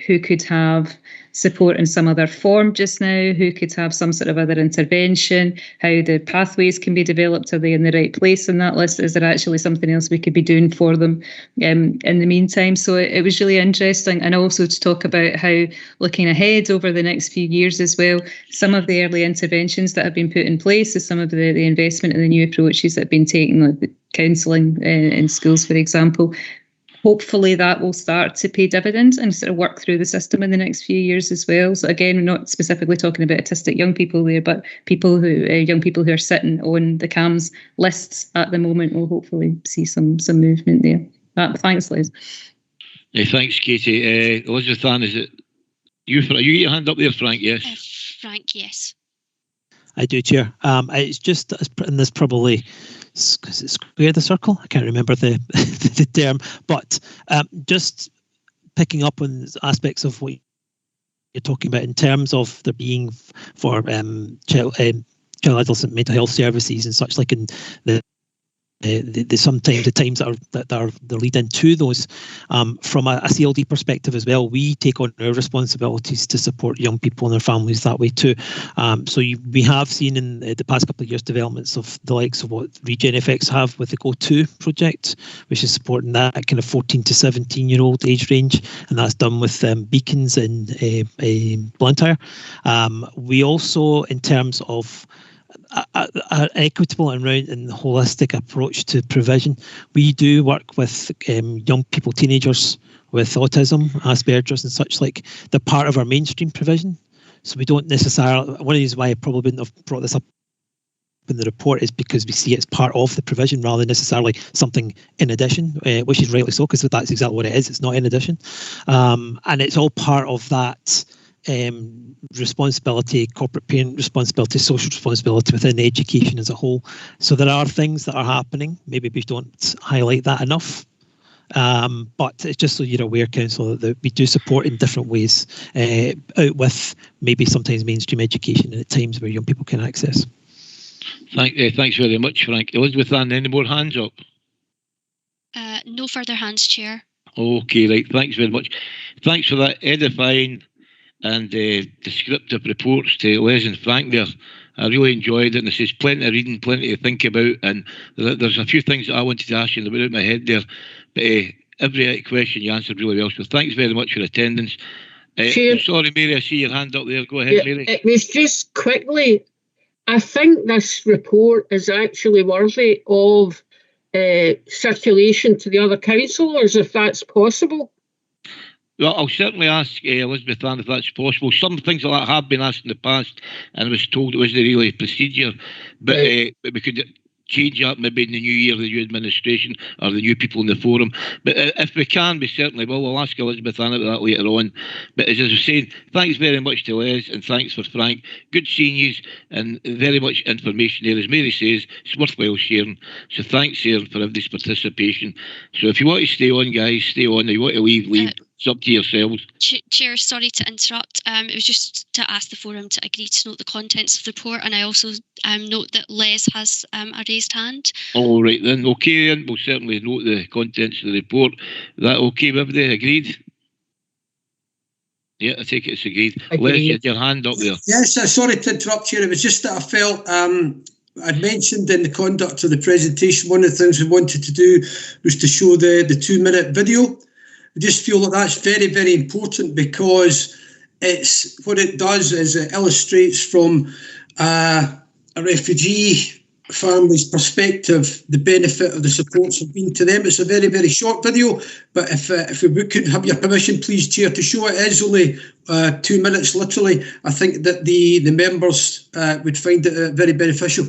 who could have support in some other form just now, who could have some sort of other intervention, how the pathways can be developed, are they in the right place in that list, is there actually something else we could be doing for them in the meantime. So it was really interesting, and also to talk about how, looking ahead over the next few years as well, some of the early interventions that have been put in place, is some of the investment in the new approaches that have been taken, like the counselling in schools, for example. Hopefully that will start to pay dividends and sort of work through the system in the next few years as well. So again, we're not specifically talking about autistic young people there, but young people who are sitting on the CAMHS lists at the moment will hopefully see some movement there. Thanks, Liz. Thanks, Katie. Elizabeth Ann, is it you? You get your hand up there, Frank? Yes. Frank, yes. I do, Chair. It's just, and there's probably, is it square the circle? I can't remember the term, but just picking up on aspects of what you're talking about in terms of there being for child, adolescent mental health services and such, like in the sometimes the times that are the lead into those. From a CLD perspective as well, we take on our responsibilities to support young people and their families that way too. We have seen in the past couple of years developments of the likes of what Regen FX have with the Go2 project, which is supporting that kind of 14 to 17-year-old age range, and that's done with Beacons in Blantyre. We also, in terms of an equitable and holistic approach to provision, we do work with young people, teenagers with autism, Asperger's and such like. They're part of our mainstream provision. So we don't necessarily, one of the reasons why I probably wouldn't have brought this up in the report is because we see it as part of the provision rather than necessarily something in addition, which is rightly so, because that's exactly what it is. It's not in addition. And it's all part of that responsibility, corporate parent responsibility, social responsibility within education as a whole. So there are things that are happening. Maybe we don't highlight that enough. But it's just so you're aware, Council, that we do support in different ways out with maybe sometimes mainstream education and at times where young people can access. Thanks very much, Frank. Elizabeth Ann, any more hands up? No further hands, Chair. Okay, right. Thanks very much. Thanks for that edifying and descriptive reports to Les and Frank there. I really enjoyed it, and there's plenty of reading, plenty to think about, and there's a few things that I wanted to ask you that went out of my head there, but every question you answered really well, so thanks very much for attendance. Sorry, Mary, I see your hand up there. Go ahead, Mary. It was just quickly, I think this report is actually worthy of circulation to the other councillors, if that's possible. Well, I'll certainly ask Elizabeth Ann if that's possible. Some things like that have been asked in the past, and I was told it wasn't really a procedure, but we could change that maybe in the new year, the new administration or the new people in the forum. But if we can, we certainly will. We'll ask Elizabeth Ann about that later on. But as I was saying, thanks very much to Les and thanks for Frank. Good seeing you and very much information there. As Mary says, it's worthwhile sharing. So thanks here for everybody's participation. So if you want to stay on, guys, stay on. If you want to leave. It's up to yourselves. Chair, sorry to interrupt. It was just to ask the forum to agree to note the contents of the report, and I also note that Les has a raised hand. All right then. Okay, and we'll certainly note the contents of the report. That okay with everybody? Agreed? Yeah, I take it it's agreed. Les, you had your hand up there. Yes, sorry to interrupt you. It was just that I felt I'd mentioned in the conduct of the presentation, one of the things we wanted to do was to show the 2-minute video. I just feel that that's very, very important because it's what it does is it illustrates from a refugee family's perspective the benefit of the supports have been to them. It's a very, very short video, but if we could have your permission, please, Chair, to show it. It is only 2 minutes, literally. I think that the members would find it very beneficial.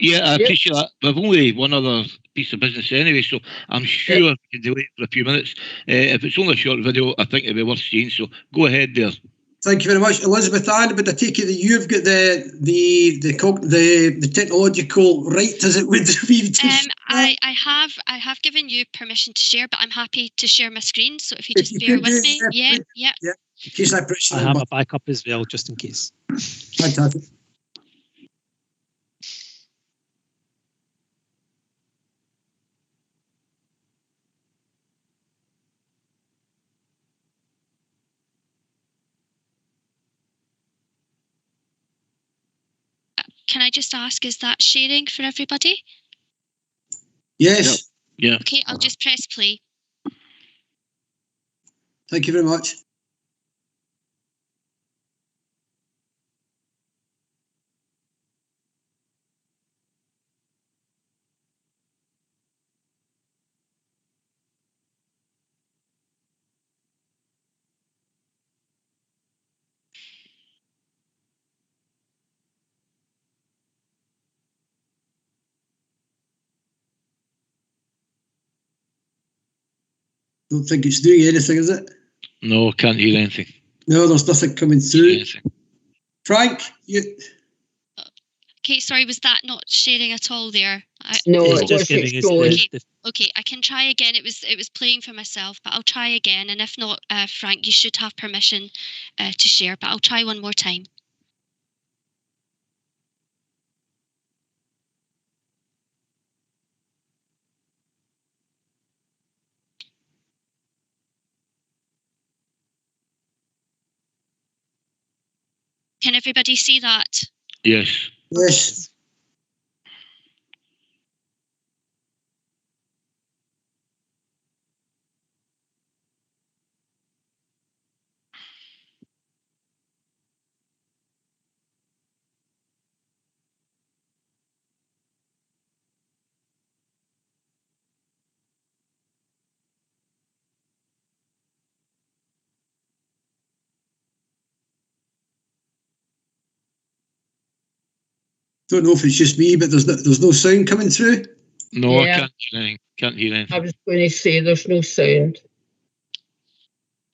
Yeah, I appreciate that. We've only one other piece of business anyway, so I'm sure we can delay it for a few minutes. If it's only a short video, I think it'd be worth seeing, so go ahead there. Thank you very much. Elizabeth Ann, but I take it that you've got the technological right, as it would be. I have given you permission to share, but I'm happy to share my screen, so if you just bear with me. Yeah. In case I press I have a backup as well, just in case. Fantastic. Can I just ask, is that sharing for everybody? Yes. Yeah. Okay, I'll just press play. Thank you very much. Don't think it's doing anything, is it? No, can't hear anything. No, there's nothing coming through. Frank, you... Okay, sorry, was that not sharing at all there? No, it's just giving us Okay, I can try again. It was playing for myself, but I'll try again. And if not, Frank, you should have permission to share, but I'll try one more time. Can everybody see that? Yes. Yes. Don't know if it's just me, but there's no sound coming through. No, Yeah. I can't hear anything. Can't hear I anything. was going to say there's no sound.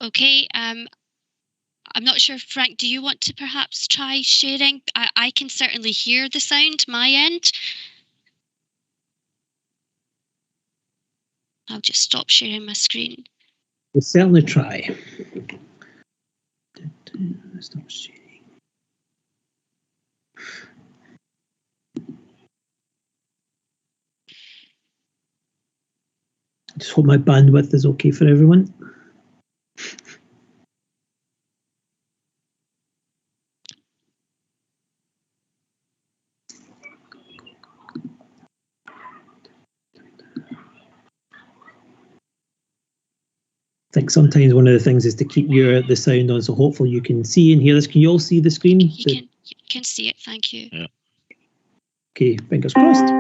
Okay. I'm not sure, Frank, do you want to perhaps try sharing? I can certainly hear the sound, my end. I'll just stop sharing my screen. We'll certainly try. Stop sharing. Just hope my bandwidth is okay for everyone. I think sometimes one of the things is to keep the sound on, so hopefully you can see and hear this. Can you all see the screen? You can see it, thank you. Yeah. Okay, fingers crossed.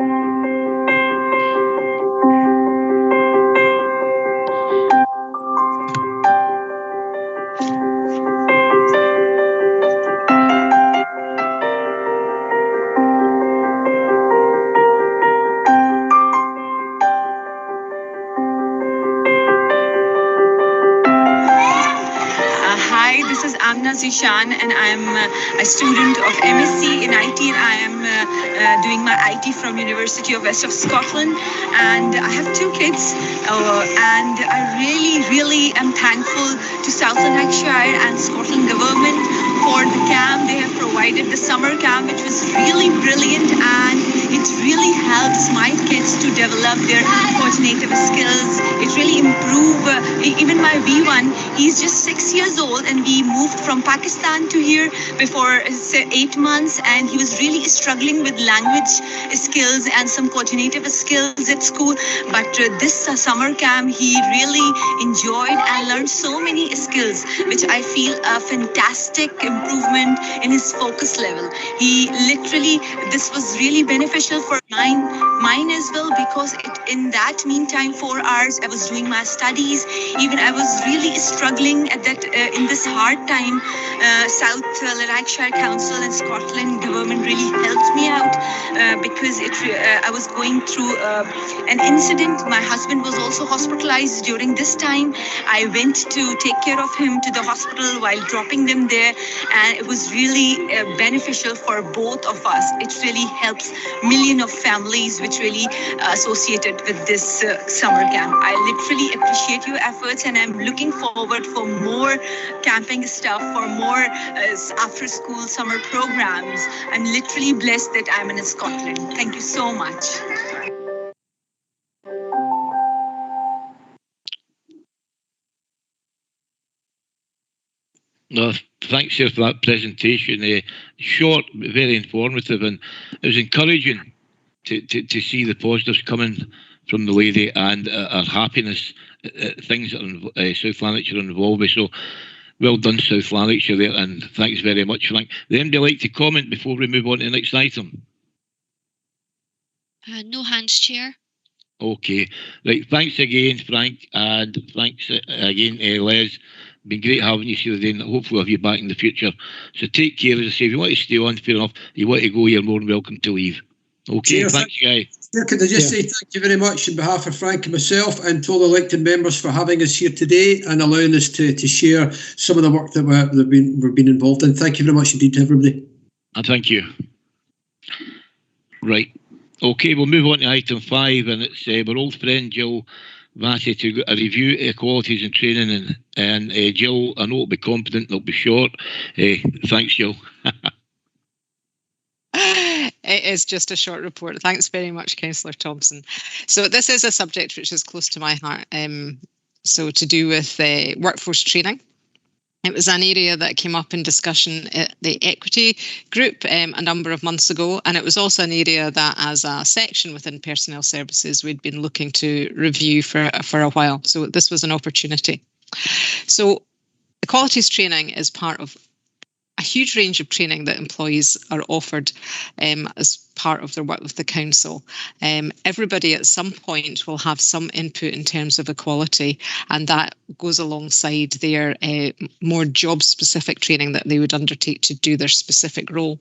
Hi, this is Amna Zishan, and I'm a student of MSc in IT, and I am doing my IT from University of West of Scotland. And I have 2 kids, and I really am thankful to South Lanarkshire and Scotland government for the camp. They have provided the summer camp, which was really brilliant, and it really helps my kids to develop their coordinative skills. It really improved. Even my V1, he's just 6 years old, and we moved from Pakistan to here before 8 months, and he was really struggling with language skills and some coordinative skills at school. But this summer camp, he really enjoyed and learned so many skills, which I feel a fantastic improvement in his focus level. He literally, this was really beneficial for mine as well, because in that meantime 4 hours I was doing my studies. Even I was really struggling at that in this hard time. South Lanarkshire Council and Scotland government really helped me out because I was going through an incident. My husband was also hospitalized during this time. I went to take care of him to the hospital while dropping them there, and it was really beneficial for both of us. It really helps millions of families which really associated with this summer camp. I literally appreciate your efforts, and I'm looking forward for more camping stuff, for more after school summer programs. I'm literally blessed that I'm in Scotland. Thank you so much. No, thanks, sir, for that presentation. Short, but very informative, and it was encouraging to see the positives coming from the lady and our happiness, things that South Lanarkshire are involved with. So, well done, South Lanarkshire there, and thanks very much, Frank. Would anybody like to comment before we move on to the next item? No hands, Chair. Okay, right. Thanks again, Frank, and thanks again, Les. Been great having you here today, and hopefully we'll have you back in the future. So take care. As I say, if you want to stay on, fair enough. If you want to go, you're more than welcome to leave. Okay, Chair, thanks, guys. Could I just say thank you very much on behalf of Frank and myself, and to all the elected members for having us here today and allowing us to share some of the work that we've been involved in. Thank you very much indeed to everybody. And thank you. Right. Okay, we'll move on to item 5, and it's our old friend Jill Massey to review qualities and training. And Jill, I know it'll be competent, it'll be short. Thanks, Jill. It is just a short report. Thanks very much, Councillor Thompson. So this is a subject which is close to my heart. So to do with workforce training. It was an area that came up in discussion at the equity group a number of months ago, and it was also an area that, as a section within personnel services, we'd been looking to review for a while. So this was an opportunity. So equalities training is part of a huge range of training that employees are offered as part of their work with the council. Everybody at some point will have some input in terms of equality, and that goes alongside their more job-specific training that they would undertake to do their specific role.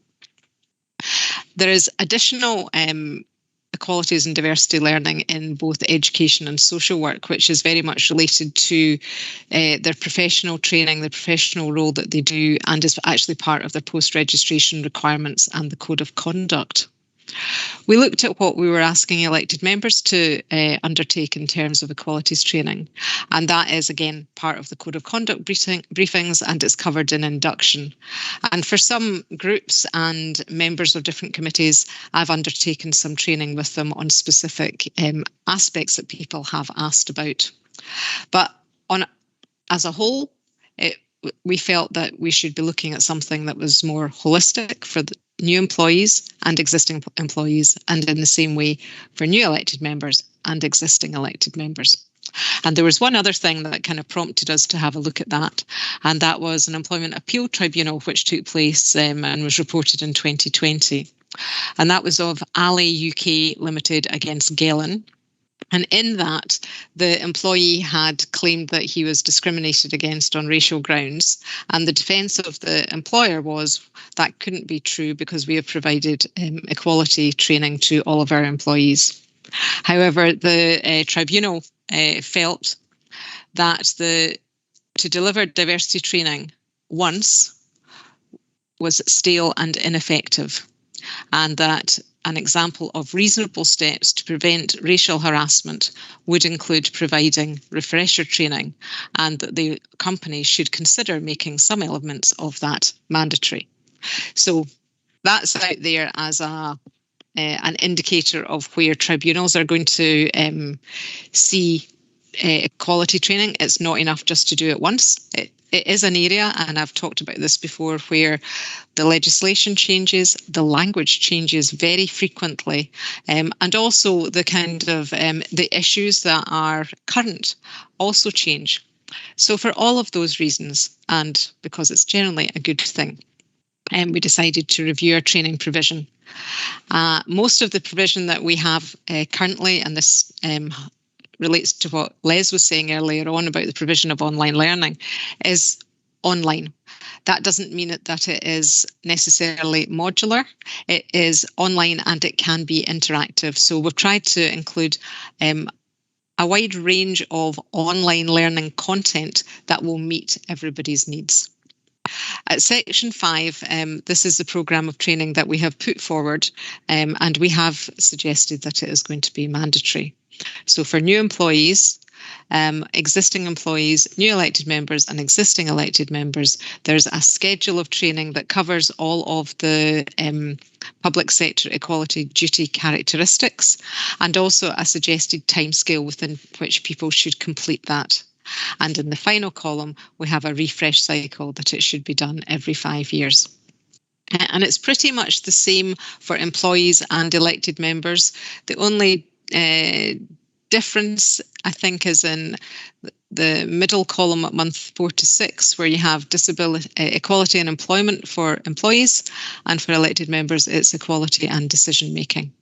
There is additional equalities and diversity learning in both education and social work, which is very much related to their professional training, the professional role that they do, and is actually part of their post-registration requirements and the code of conduct. We looked at what we were asking elected members to undertake in terms of equalities training, and that is again part of the code of conduct briefings, and it's covered in induction. And for some groups and members of different committees, I've undertaken some training with them on specific aspects that people have asked about. But as a whole, we felt that we should be looking at something that was more holistic for the new employees and existing employees, and in the same way for new elected members and existing elected members. And there was one other thing that kind of prompted us to have a look at that, and that was an employment appeal tribunal which took place and was reported in 2020. And that was of Ali UK Limited against Gellin. And in that, the employee had claimed that he was discriminated against on racial grounds. And the defence of the employer was that couldn't be true because we have provided equality training to all of our employees. However, the tribunal felt that to deliver diversity training once was stale and ineffective, and that an example of reasonable steps to prevent racial harassment would include providing refresher training, and that the company should consider making some elements of that mandatory. So that's out there as an indicator of where tribunals are going to see equality training. It's not enough just to do it once. It is an area, and I've talked about this before, where the legislation changes, the language changes very frequently, and also the kind of the issues that are current also change. So for all of those reasons, and because it's generally a good thing, we decided to review our training provision. Most of the provision that we have currently, and this relates to what Les was saying earlier on about the provision of online learning, is online. That doesn't mean that it is necessarily modular. It is online and it can be interactive. So we've tried to include a wide range of online learning content that will meet everybody's needs. At Section 5, this is the programme of training that we have put forward, and we have suggested that it is going to be mandatory. So for new employees, existing employees, new elected members and existing elected members, there's a schedule of training that covers all of the public sector equality duty characteristics, and also a suggested timescale within which people should complete that. And in the final column, we have a refresh cycle that it should be done every 5 years. And it's pretty much the same for employees and elected members. The only difference, I think, is in the middle column at month 4 to 6, where you have disability, equality and employment for employees, and for elected members, it's equality and decision making.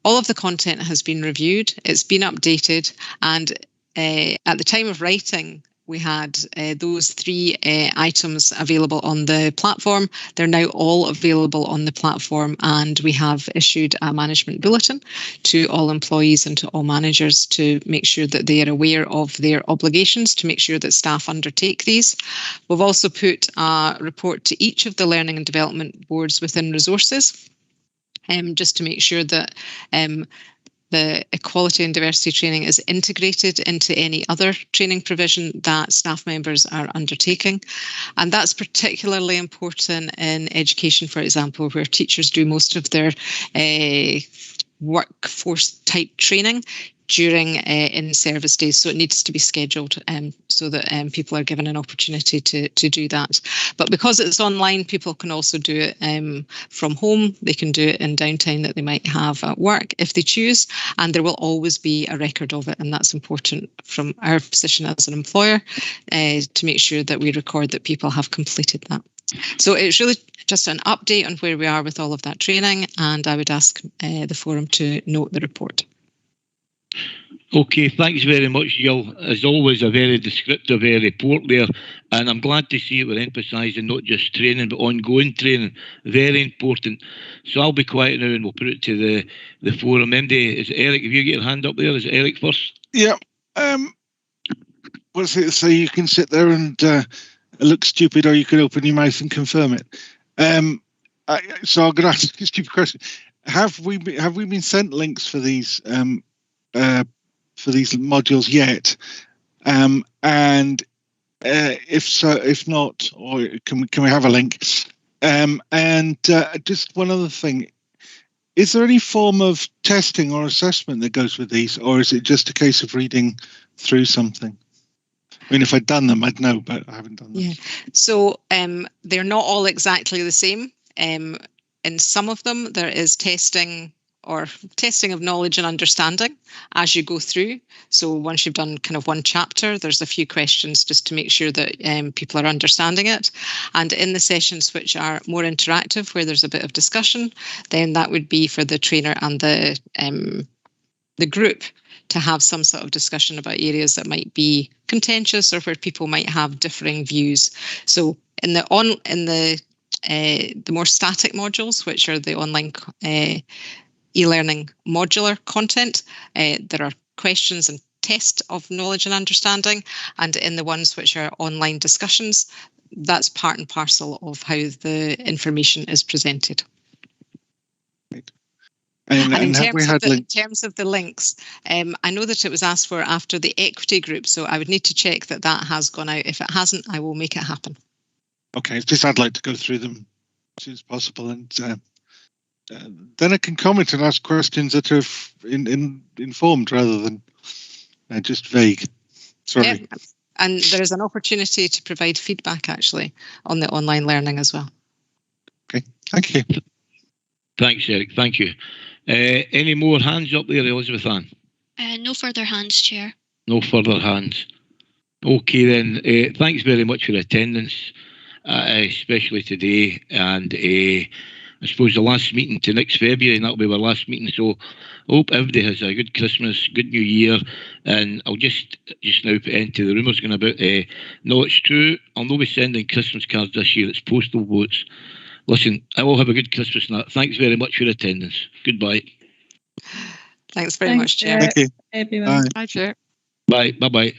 All of the content has been reviewed, it's been updated, and at the time of writing, we had those 3 items available on the platform. They're now all available on the platform, and we have issued a management bulletin to all employees and to all managers to make sure that they are aware of their obligations, to make sure that staff undertake these. We've also put a report to each of the learning and development boards within resources, just to make sure that the equality and diversity training is integrated into any other training provision that staff members are undertaking. And that's particularly important in education, for example, where teachers do most of their workforce type training. during in-service days. So it needs to be scheduled so that people are given an opportunity to do that. But because it's online, people can also do it from home. They can do it in downtime that they might have at work if they choose, and there will always be a record of it. And that's important from our position as an employer to make sure that we record that people have completed that. So it's really just an update on where we are with all of that training, and I would ask the forum to note the report. Okay, thanks very much, Jill. As always, a very descriptive report there, and I'm glad to see that we're emphasising not just training but ongoing training. Very important. So I'll be quiet now and we'll put it to the forum. MD, is it Eric? Have you got your hand up there? Is it Eric first? Yeah. What's it? So you can sit there and look stupid, or you can open your mouth and confirm it. So I'm going to ask a stupid question. Have we been sent links for these modules yet? And if so, if not, or can we have a link? And just one other thing. Is there any form of testing or assessment that goes with these, or is it just a case of reading through something? I mean, if I'd done them, I'd know, but I haven't done them. Yeah. So they're not all exactly the same. In some of them, there is testing of knowledge and understanding as you go through. So once you've done kind of one chapter, there's a few questions just to make sure that people are understanding it. And in the sessions which are more interactive, where there's a bit of discussion, then that would be for the trainer and the group to have some sort of discussion about areas that might be contentious or where people might have differing views. So in the more static modules, which are the online e-learning modular content, there are questions and tests of knowledge and understanding. And in the ones which are online discussions, that's part and parcel of how the information is presented. And in terms of the links, I know that it was asked for after the equity group, so I would need to check that has gone out. If it hasn't, I will make it happen. Okay, just I'd like to go through them as soon as possible, and then I can comment and ask questions that are informed rather than just vague. Sorry. Yeah. And there is an opportunity to provide feedback actually on the online learning as well. Okay, thank you. Thanks, Eric. Thank you. Any more hands up there, Elizabeth Ann? No further hands, Chair. No further hands. Okay then, thanks very much for attendance, especially today. And I suppose the last meeting to next February, and that'll be our last meeting. So I hope everybody has a good Christmas, good New Year. And I'll just now put end to the rumours going about. No, it's true. I'll not be sending Christmas cards this year. It's postal votes. Listen, I will have a good Christmas and that. Thanks very much for your attendance. Goodbye. Thanks very much, Chair. Thank you. Everyone. Bye. Bye, Chair. Bye. Bye-bye.